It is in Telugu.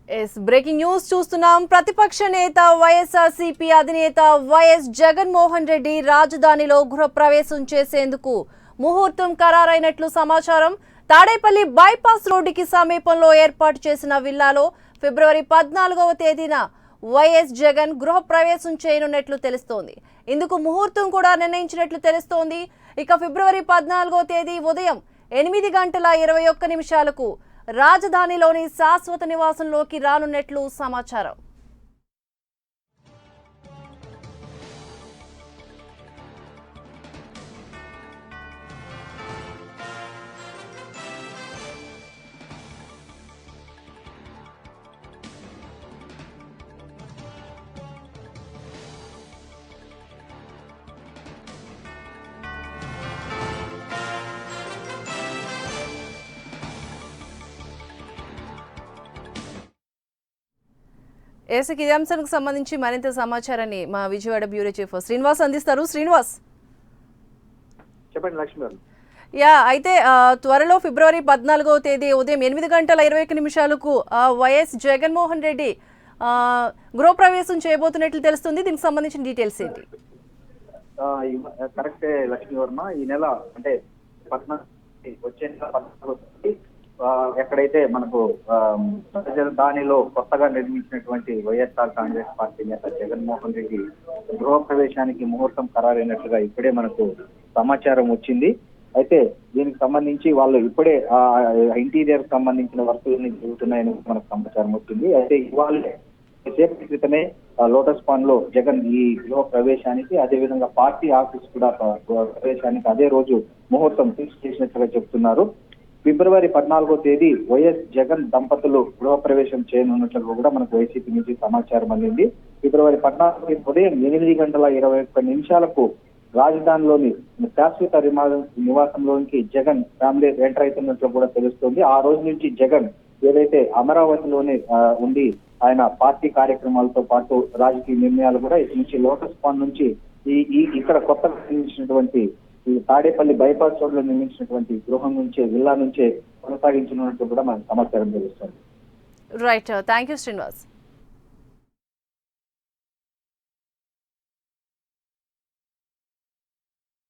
బ్రేకింగ్ న్యూస్ చూస్తున్నాం. ప్రతిపక్ష నేత వైఎస్ఆర్సీపీ అధినేత వైఎస్ జగన్మోహన్ రెడ్డి రాజధానిలో గృహప్రవేశం చేసేందుకు ముహూర్తం ఖరారైనట్లు సమాచారం. తాడేపల్లి బైపాస్ రోడ్డుకి సమీపంలో ఏర్పాటు చేసిన విల్లాలో ఫిబ్రవరి 14వ తేదీన వైఎస్ జగన్ గృహప్రవేశం చేయనున్నట్లు తెలుస్తోంది. ఇందుకు ముహూర్తం కూడా నిర్ణయించినట్లు తెలుస్తోంది. ఇక ఫిబ్రవరి 14వ తేదీ ఉదయం 8:21 రాజధానిలోని శాశ్వత నివాసంలోకి రానున్నట్లు సమాచారం. ఏసీకి ఈ అంశానికి సంబంధించి మరింత సమాచారాన్ని మా విజయవాడ బ్యూరో చీఫ్ శ్రీనివాస్ అందిస్తారు. శ్రీనివాస్, చెప్పండి లక్ష్మి గారు. అయితే త్వరలో ఫిబ్రవరి 14వ తేదీ ఉదయం 8:21 వైఎస్ జగన్మోహన్ రెడ్డి గృహప్రవేశం చేయబోతున్నట్లు తెలుస్తుంది. దీనికి సంబంధించిన డీటెయిల్స్ ఏంటి? కరెక్టే లక్ష్మీ వర్మ. ఈ నెల అంటే 14 వచ్చే నెల 14 ఎక్కడైతే మనకు రాజధానిలో కొత్తగా నిర్మించినటువంటి వైఎస్ఆర్ కాంగ్రెస్ పార్టీ నేత జగన్మోహన్ రెడ్డి గృహప్రవేశానికి ముహూర్తం ఖరారైనట్లుగా ఇప్పుడే మనకు సమాచారం వచ్చింది. అయితే దీనికి సంబంధించి వాళ్ళు ఇప్పుడే ఇంటీరియర్ సంబంధించిన వర్కులన్నీ జరుగుతున్నాయని మనకు సమాచారం వచ్చింది. అయితే ఇవాళ సేపటి క్రితమే లోటస్ పాండ్ లో జగన్ ఈ గృహ ప్రవేశానికి, అదేవిధంగా పార్టీ ఆఫీస్ కూడా ప్రవేశానికి అదే రోజు ముహూర్తం ఫిక్స్ చేసినట్లుగా చెప్తున్నారు. ఫిబ్రవరి 14వ తేదీ వైఎస్ జగన్ దంపతులు గృహప్రవేశం చేయనున్నట్లు కూడా మనకు వైసీపీ నుంచి సమాచారం అందింది. ఫిబ్రవరి 14 ఉదయం 8:21 రాజధానిలోని శాశ్వత నివాసంలోనికి జగన్ ఫ్యామిలీ ఎంటర్ అవుతున్నట్లు కూడా తెలుస్తోంది. ఆ రోజు నుంచి జగన్ ఏదైతే అమరావతిలోనే ఉండి ఆయన పార్టీ కార్యక్రమాలతో పాటు రాజకీయ నిర్ణయాలు కూడా ఇటు నుంచి లోటస్ పాండ్ నుంచి ఇక్కడ కొత్తగా నిర్మించినటువంటి ఈ తాడేపల్లి బైపాస్ రోడ్ లో నిర్మించినటువంటి గృహం నుంచే, విల్లా నుంచే కొనసాగించనున్నట్టు కూడా మనకు సమాచారం తెలుస్తుంది. Right, thank you Srinivas.